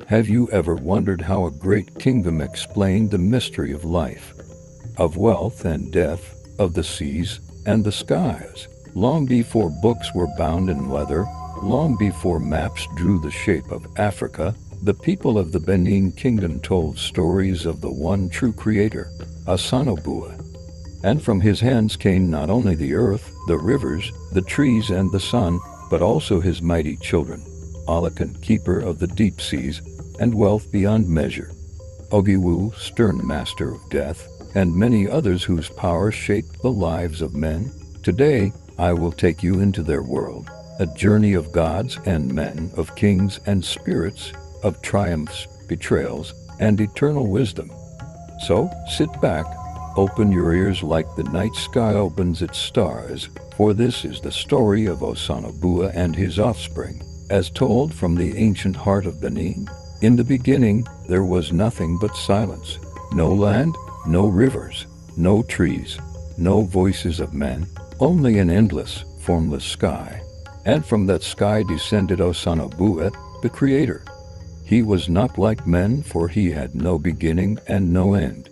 Have you ever wondered how a great kingdom explained the mystery of life, of wealth and death, of the seas and the skies? Long before books were bound in leather, long before maps drew the shape of Africa, the people of the Benin Kingdom told stories of the one true creator, Osanobua. And from his hands came not only the earth, the rivers, the trees and the sun, but also his mighty children, Olokun, keeper of the deep seas, and wealth beyond measure, Ogiwu, stern master of death, and many others whose power shaped the lives of men. Today, I will take you into their world, a journey of gods and men, of kings and spirits, of triumphs, betrayals, and eternal wisdom. So, sit back, open your ears like the night sky opens its stars, for this is the story of Osanobua and his offspring, as told from the ancient heart of Benin. In the beginning, there was nothing but silence, no land, no rivers, no trees, no voices of men, only an endless, formless sky. And from that sky descended Osanobua, the creator. He was not like men, for he had no beginning and no end.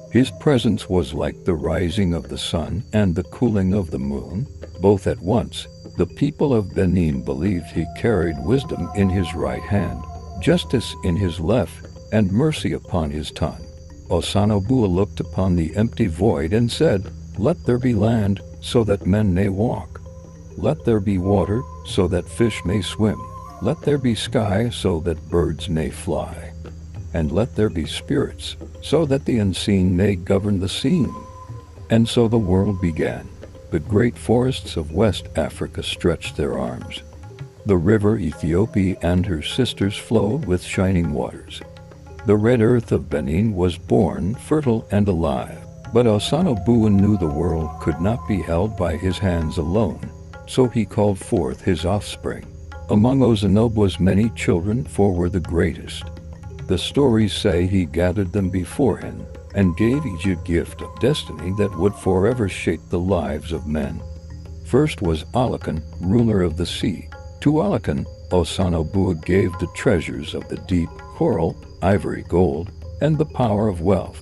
His presence was like the rising of the sun and the cooling of the moon, both at once. The people of Benin believed he carried wisdom in his right hand, justice in his left, and mercy upon his tongue. Osanobua looked upon the empty void and said, "Let there be land, so that men may walk. Let there be water, so that fish may swim. Let there be sky, so that birds may fly. And let there be spirits, so that the unseen may govern the seen." And so the world began. The great forests of West Africa stretched their arms. The river Ethiopia and her sisters flowed with shining waters. The red earth of Benin was born, fertile and alive. But Osanobua knew the world could not be held by his hands alone, so he called forth his offspring. Among Osanobua's many children, four were the greatest. The stories say he gathered them before him and gave each a gift of destiny that would forever shape the lives of men. First was Olokun, ruler of the sea. To Olokun, Osanobua gave the treasures of the deep, coral, ivory, gold, and the power of wealth.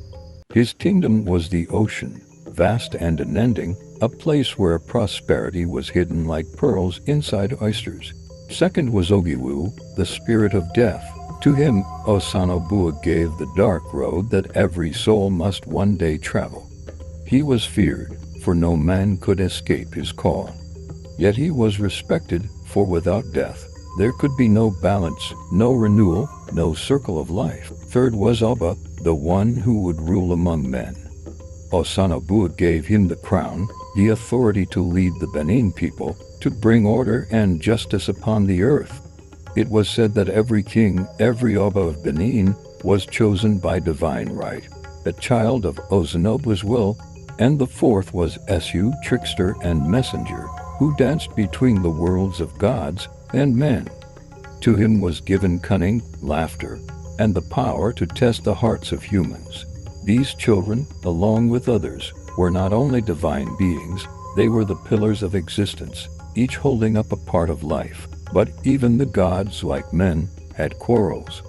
His kingdom was the ocean, vast and unending, a place where prosperity was hidden like pearls inside oysters. Second was Ogiwu, the spirit of death. To him, Osanobua gave the dark road that every soul must one day travel. He was feared, for no man could escape his call. Yet he was respected, for without death, there could be no balance, no renewal, no circle of life. Third was Oba, the one who would rule among men. Osanobua gave him the crown, the authority to lead the Benin people, to bring order and justice upon the earth. It was said that every king, every Oba of Benin, was chosen by divine right, a child of Osanobua's will. And the fourth was Esu, trickster and messenger, who danced between the worlds of gods and men. To him was given cunning, laughter, and the power to test the hearts of humans. These children, along with others, were not only divine beings, they were the pillars of existence, each holding up a part of life. But even the gods, like men, had quarrels.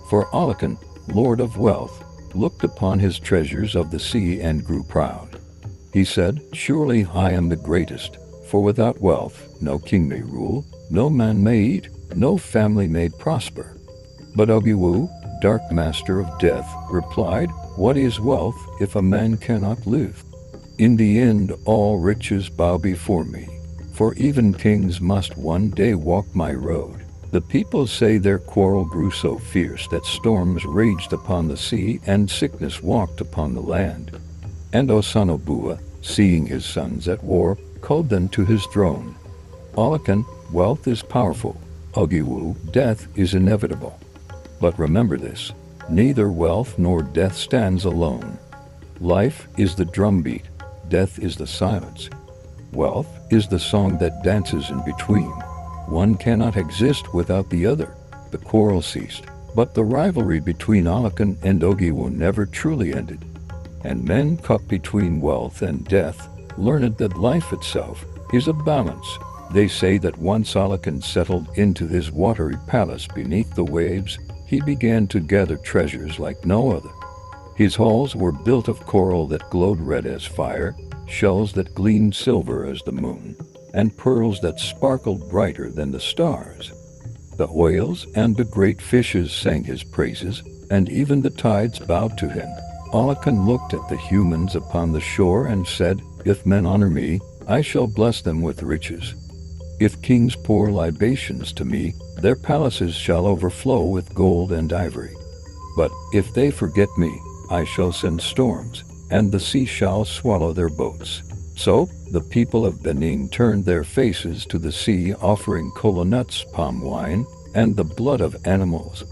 For Olokun, lord of wealth, looked upon his treasures of the sea and grew proud. He said, "Surely I am the greatest, for without wealth no king may rule, no man may eat, no family may prosper." But Ogiwu, dark master of death, replied, "What is wealth if a man cannot live? In the end all riches bow before me, for even kings must one day walk my road." The people say their quarrel grew so fierce that storms raged upon the sea and sickness walked upon the land. And Osanobua, seeing his sons at war, called them to his throne. Olokun, wealth is powerful. Ogiwu, death is inevitable. But remember this, neither wealth nor death stands alone. Life is the drumbeat, death is the silence. Wealth is the song that dances in between. One cannot exist without the other. The quarrel ceased, but the rivalry between Olokun and Ogiwu never truly ended. And men caught between wealth and death learned that life itself is a balance. They say that once Olokun settled into his watery palace beneath the waves, He began to gather treasures like no other. His halls were built of coral that glowed red as fire, shells that gleamed silver as the moon, and pearls that sparkled brighter than the stars. The whales and the great fishes sang his praises, and even the tides bowed to him. Olokun looked at the humans upon the shore and said, "If men honor me, I shall bless them with riches. If kings pour libations to me, their palaces shall overflow with gold and ivory. But if they forget me, I shall send storms, and the sea shall swallow their boats." So the people of Benin turned their faces to the sea, offering kola nuts, palm wine, and the blood of animals.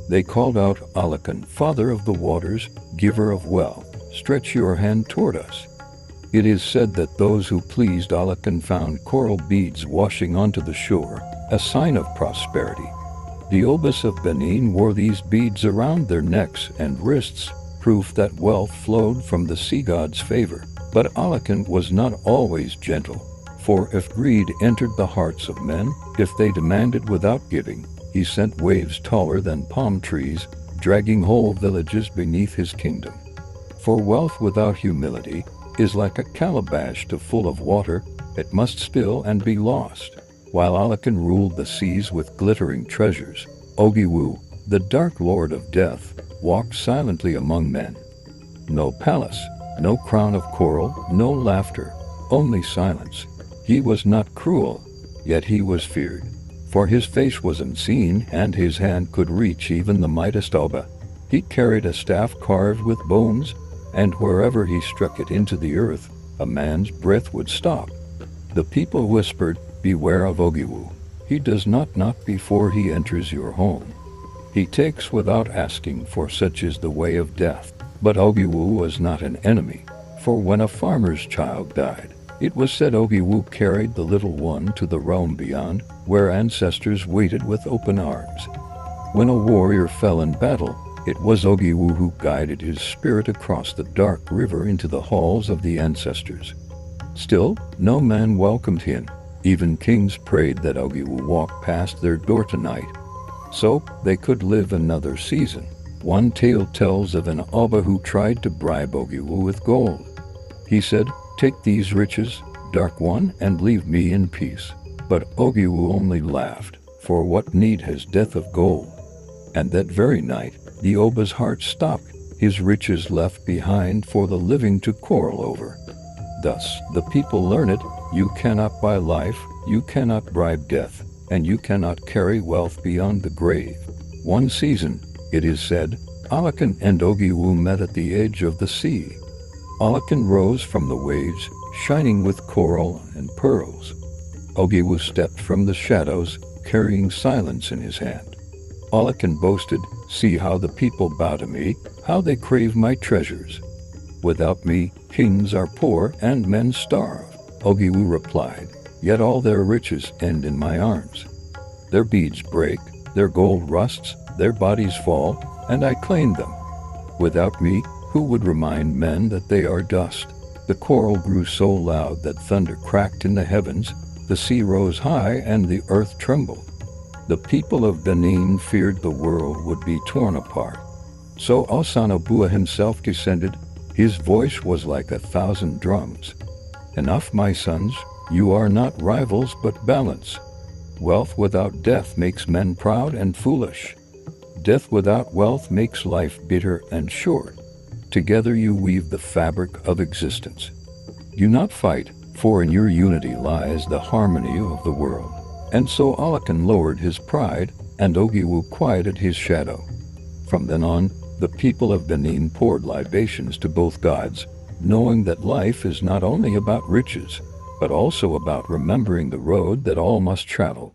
They called out, "Olokun, father of the waters, giver of wealth, stretch your hand toward us." It is said that those who pleased Olokun found coral beads washing onto the shore, a sign of prosperity. The Obas of Benin wore these beads around their necks and wrists, proof that wealth flowed from the sea god's favor. But Olokun was not always gentle, for if greed entered the hearts of men, if they demanded without giving, he sent waves taller than palm trees, dragging whole villages beneath his kingdom. For wealth without humility is like a calabash full of water, it must spill and be lost. While Olokun ruled the seas with glittering treasures, Ogiwu, the dark lord of death, walked silently among men. No palace, no crown of coral, no laughter, only silence. He was not cruel, yet he was feared. For his face was unseen, and his hand could reach even the mightiest Oba. He carried a staff carved with bones, and wherever he struck it into the earth, a man's breath would stop. The people whispered, "Beware of Ogiwu. He does not knock before he enters your home. He takes without asking, for such is the way of death." But Ogiwu was not an enemy, for when a farmer's child died, it was said Ogiwu carried the little one to the realm beyond, where ancestors waited with open arms. When a warrior fell in battle, it was Ogiwu who guided his spirit across the dark river into the halls of the ancestors. Still, no man welcomed him. Even kings prayed that Ogiwu walk past their door tonight, so they could live another season. One tale tells of an Oba who tried to bribe Ogiwu with gold. He said, "Take these riches, dark one, and leave me in peace." But Ogiwu only laughed, "For what need has death of gold?" And that very night, the Oba's heart stopped, his riches left behind for the living to quarrel over. Thus, the people learn it: you cannot buy life, you cannot bribe death, and you cannot carry wealth beyond the grave. One season, it is said, Olokun and Ogiwu met at the edge of the sea. Olokun rose from the waves, shining with coral and pearls. Ogiwu stepped from the shadows, carrying silence in his hand. Olokun boasted, "See how the people bow to me, how they crave my treasures. Without me, kings are poor and men starve." Ogiwu replied, "Yet all their riches end in my arms. Their beads break, their gold rusts, their bodies fall, and I claim them. Without me, who would remind men that they are dust?" The quarrel grew so loud that thunder cracked in the heavens, the sea rose high, and the earth trembled. The people of Benin feared the world would be torn apart. So Osanobua himself descended. His voice was like 1,000 drums. "Enough, my sons, you are not rivals but balance. Wealth without death makes men proud and foolish. Death without wealth makes life bitter and short. Together you weave the fabric of existence. Do not fight, for in your unity lies the harmony of the world." And so Olokun lowered his pride, and Ogiwu quieted his shadow. From then on, the people of Benin poured libations to both gods, knowing that life is not only about riches, but also about remembering the road that all must travel.